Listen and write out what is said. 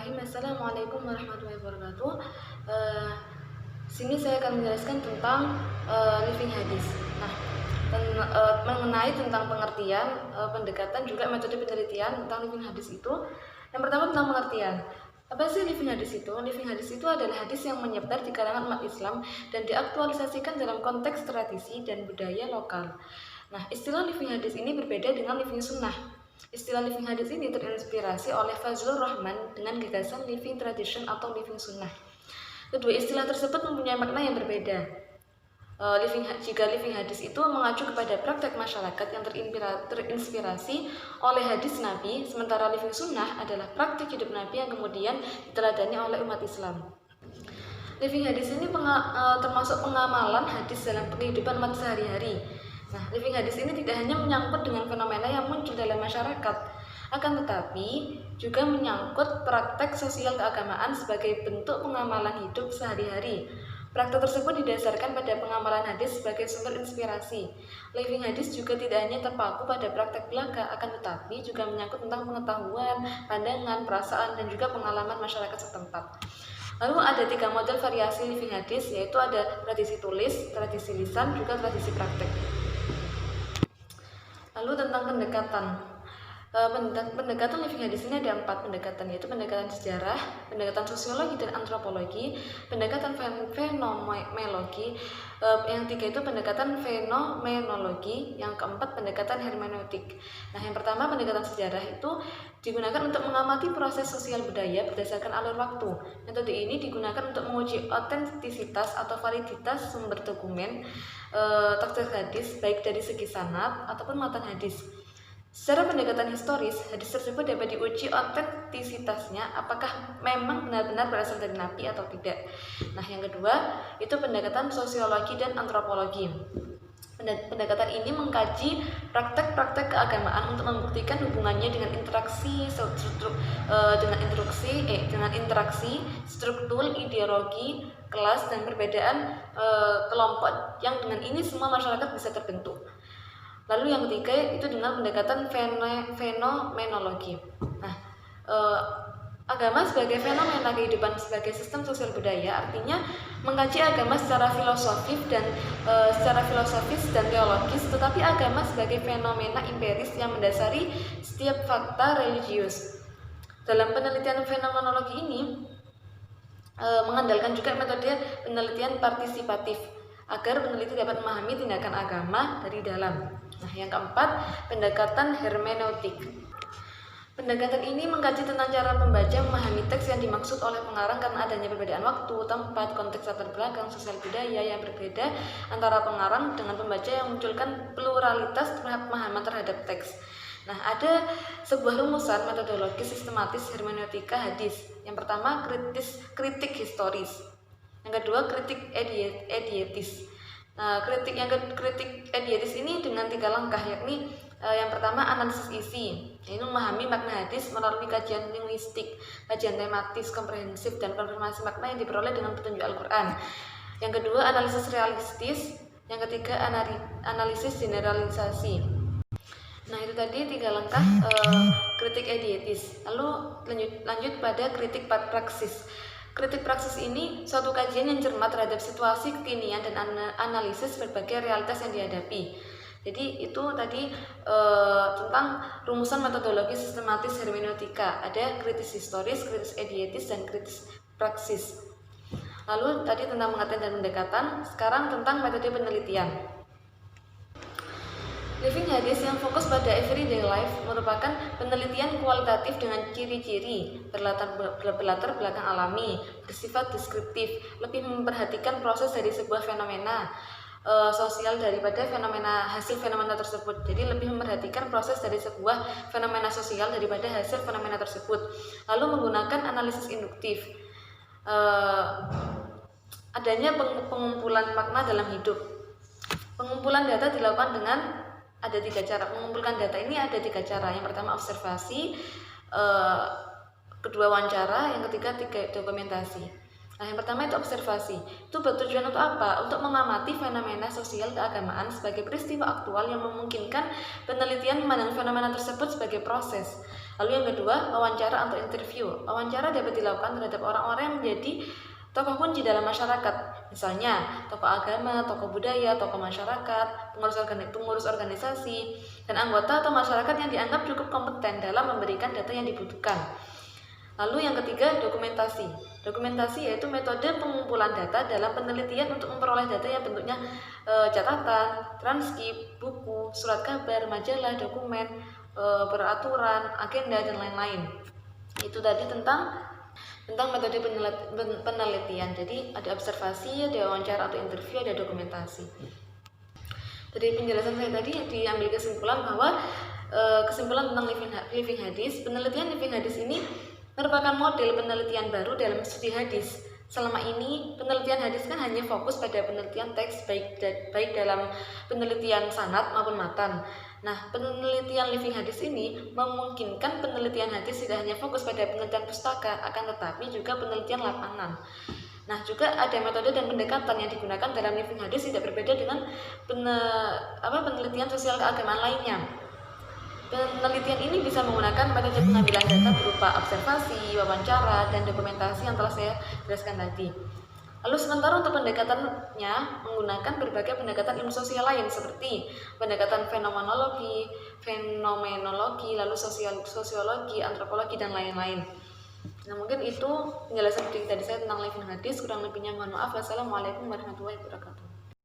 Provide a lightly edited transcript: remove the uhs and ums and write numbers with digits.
Bismillahirrahmanirrahim. Assalamualaikum warahmatullahi wabarakatuh. Sini saya akan menjelaskan tentang living hadis. Nah, mengenai tentang pengertian, pendekatan juga metode penelitian tentang living hadis itu. Yang pertama tentang pengertian. Apa sih living hadis itu? Living hadis itu adalah hadis yang menyebar di kalangan umat Islam dan diaktualisasikan dalam konteks tradisi dan budaya lokal. Nah, istilah living hadis ini berbeda dengan living sunnah. Istilah living hadis ini terinspirasi oleh Fazlur Rahman dengan gagasan living tradition atau living sunnah. Kedua istilah tersebut mempunyai makna yang berbeda. Jika living hadis itu mengacu kepada praktek masyarakat yang terinspirasi oleh hadis Nabi, sementara living sunnah adalah praktek hidup Nabi yang kemudian diteladani oleh umat Islam. Living hadis ini termasuk pengamalan hadis dalam kehidupan umat sehari-hari. Nah, living hadis ini tidak hanya menyangkut dengan fenomena yang muncul dalam masyarakat, akan tetapi juga menyangkut praktek sosial keagamaan sebagai bentuk pengamalan hidup sehari-hari. Praktek tersebut didasarkan pada pengamalan hadis sebagai sumber inspirasi. Living hadis juga tidak hanya terpaku pada praktek belaka, akan tetapi juga menyangkut tentang pengetahuan, pandangan, perasaan, dan juga pengalaman masyarakat setempat. Lalu ada 3 model variasi living hadis, yaitu ada tradisi tulis, tradisi lisan, juga tradisi praktek. Lalu tentang pendekatan. Pendekatan living hadis ini ada 4 pendekatan, yaitu pendekatan sejarah, pendekatan sosiologi dan antropologi, pendekatan fenomenologi, yang 3 itu pendekatan fenomenologi, yang keempat pendekatan hermeneutik. Nah, yang pertama pendekatan sejarah itu digunakan untuk mengamati proses sosial budaya berdasarkan alur waktu. Metode ini digunakan untuk menguji otentisitas atau validitas sumber dokumen teks hadis, baik dari segi sanad ataupun matan hadis. Secara pendekatan historis, hadis tersebut dapat diuji otentisitasnya apakah memang benar-benar berasal dari Nabi atau tidak. Nah, yang kedua itu pendekatan sosiologi dan antropologi. Pendekatan ini mengkaji praktek-praktek keagamaan untuk membuktikan hubungannya dengan interaksi struktur, ideologi, kelas, dan perbedaan kelompok yang dengan ini semua masyarakat bisa terbentuk. Lalu yang ketiga itu dengan pendekatan fenomenologi. Nah, agama sebagai fenomena kehidupan sebagai sistem sosial budaya artinya mengkaji agama secara filosofis dan teologis, tetapi agama sebagai fenomena empiris yang mendasari setiap fakta religius. Dalam penelitian fenomenologi ini mengandalkan juga metode penelitian partisipatif agar peneliti dapat memahami tindakan agama dari dalam. Nah, yang keempat, pendekatan hermeneutik. Pendekatan ini mengkaji tentang cara pembaca memahami teks yang dimaksud oleh pengarang karena adanya perbedaan waktu, tempat, konteks latar belakang, sosial budaya yang berbeda antara pengarang dengan pembaca yang memunculkan pluralitas pemahaman terhadap teks. Nah, ada sebuah rumusan metodologis sistematis hermeneutika hadis. Yang pertama, kritik historis. Yang kedua, kritik idiotis. Nah, kritik idiotis ini dengan 3 langkah, yakni yang pertama analisis isi, yaitu memahami makna hadis melalui kajian linguistik, kajian tematis, komprehensif, dan konfirmasi makna yang diperoleh dengan petunjuk Al-Quran. Yang kedua analisis realistis, yang ketiga analisis generalisasi. Nah, itu tadi 3 langkah kritik idiotis. Lalu lanjut pada kritik praksis. Kritik praksis ini suatu kajian yang cermat terhadap situasi kekinian dan analisis berbagai realitas yang dihadapi. Jadi itu tadi tentang rumusan metodologi sistematis hermeneutika. Ada kritis historis, kritis idiotis, dan kritis praksis. Lalu tadi tentang pengertian dan pendekatan. Sekarang tentang metode penelitian. Living hadis yang fokus pada everyday life merupakan penelitian kualitatif dengan ciri-ciri berlatar belakang alami, bersifat deskriptif, lebih memperhatikan proses dari sebuah fenomena sosial daripada hasil fenomena tersebut. Jadi lebih memperhatikan proses dari sebuah fenomena sosial daripada hasil fenomena tersebut. Lalu menggunakan analisis induktif. Adanya pengumpulan makna dalam hidup. Pengumpulan data dilakukan dengan ada 3 cara. Mengumpulkan data ini ada 3 cara. Yang pertama observasi, kedua wawancara, yang ketiga dokumentasi. Nah, yang pertama itu observasi. Itu bertujuan untuk apa? Untuk mengamati fenomena sosial keagamaan sebagai peristiwa aktual yang memungkinkan penelitian memandang fenomena tersebut sebagai proses. Lalu yang kedua, wawancara atau interview. Wawancara dapat dilakukan terhadap orang-orang yang menjadi tokoh kunci dalam masyarakat. Misalnya, tokoh agama, tokoh budaya, tokoh masyarakat, pengurus organisasi, dan anggota atau masyarakat yang dianggap cukup kompeten dalam memberikan data yang dibutuhkan. Lalu yang ketiga, dokumentasi. Dokumentasi yaitu metode pengumpulan data dalam penelitian untuk memperoleh data yang bentuknya catatan, transkrip, buku, surat kabar, majalah, dokumen, peraturan, agenda, dan lain-lain. Itu tadi tentang metode penelitian. Jadi ada observasi, ada wawancara atau interview, ada dokumentasi. Dari penjelasan saya tadi diambil kesimpulan bahwa kesimpulan tentang living hadis, penelitian living hadis ini merupakan model penelitian baru dalam studi hadis. Selama ini penelitian hadis kan hanya fokus pada penelitian teks baik dalam penelitian sanad maupun matan. Nah, penelitian living hadis ini memungkinkan penelitian hadis tidak hanya fokus pada penelitian pustaka, akan tetapi juga penelitian lapangan. Nah, juga ada metode dan pendekatan yang digunakan dalam living hadis tidak berbeda dengan penelitian sosial keagamaan lainnya. Penelitian ini bisa menggunakan metode pengambilan data berupa observasi, wawancara, dan dokumentasi yang telah saya jelaskan tadi. Lalu sementara untuk pendekatannya menggunakan berbagai pendekatan ilmu sosial lain seperti pendekatan fenomenologi, lalu sosiologi, antropologi, dan lain-lain. Nah, mungkin itu penjelasan tadi saya tentang living hadis. Kurang lebihnya mohon maaf. Wassalamualaikum warahmatullahi wabarakatuh.